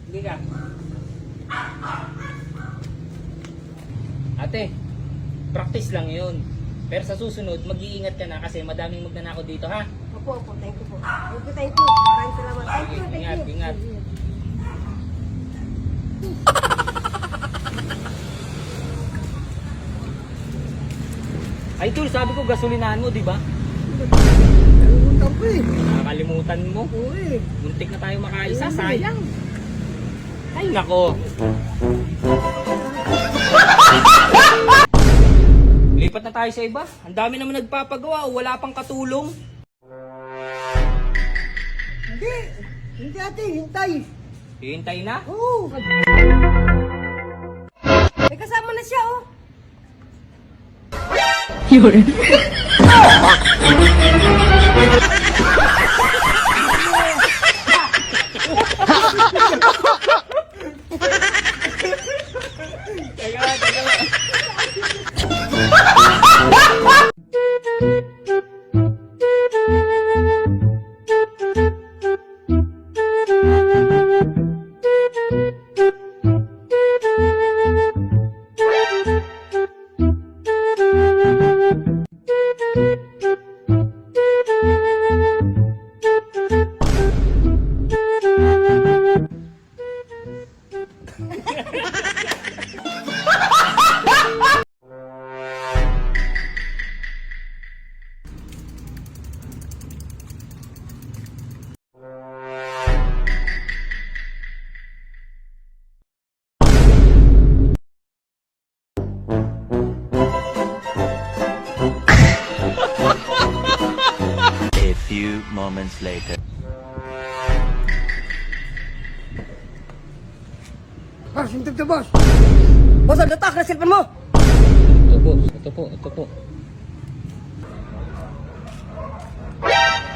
Hindi ka. Ate, practice lang yun. Pero sa susunod, mag-iingat ka na kasi madaming magnanakaw dito, ha? Opo, opo. Thank you po. Thank you. Maraming salamat. Thank you. Thank Ingat, you. ingat. Ay, Tol, sabi ko gasolinahan mo, di ba? Nalimutan ko eh. Nakakalimutan mo. Oo eh. Muntik na tayo makaisa, sayang. Ay, nako. Lipat na tayo sa iba. Ang dami naman nagpapagawa, wala pang katulong. Hindi. Hindi ate, hintay. Hihintay na? Oo. May kasama na siya oh. Teka, teka. A few moments later. Boss, hintag na boss. Boss, ang datak na cellphone mo. Ito po, ito po, ito po.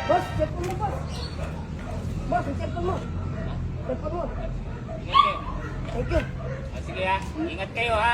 Boss, cellphone mo boss. Boss, ang cellphone mo. Cellphone mo. Ingat kayo. Thank you. Ah, sige ha, ingat kayo ha.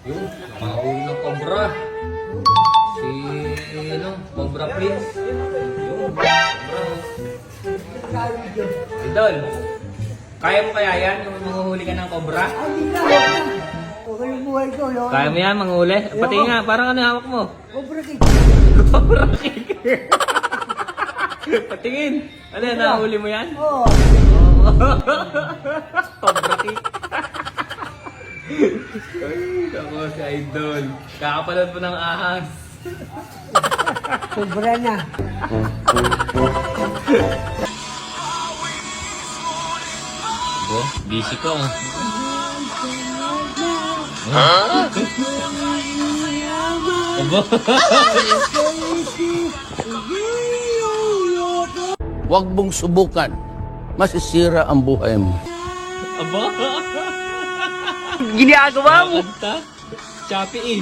Yung, nakahuli ng cobra. Si, Cobra Prince. Yung, cobra. Idol, kaya mo kaya yan? Yung manguhuli ka ng cobra? Hindi ka. Okay yung buhay ko, no? Kaya mo yan, manguhuli? Pati nga, parang ano hawak mo? Cobra King. Cobra King. Patingin. Ano yan, nahuli mo yan? Oo. Cobra King. Ay, ako si Idol. Kakapanood mo ng ahas. Cobra na. Bo, busy ko. Abo. Huwag mong subukan. Masisira ang buhay mo. Abo. Ginagawa mo. Kanta? Choppy eh.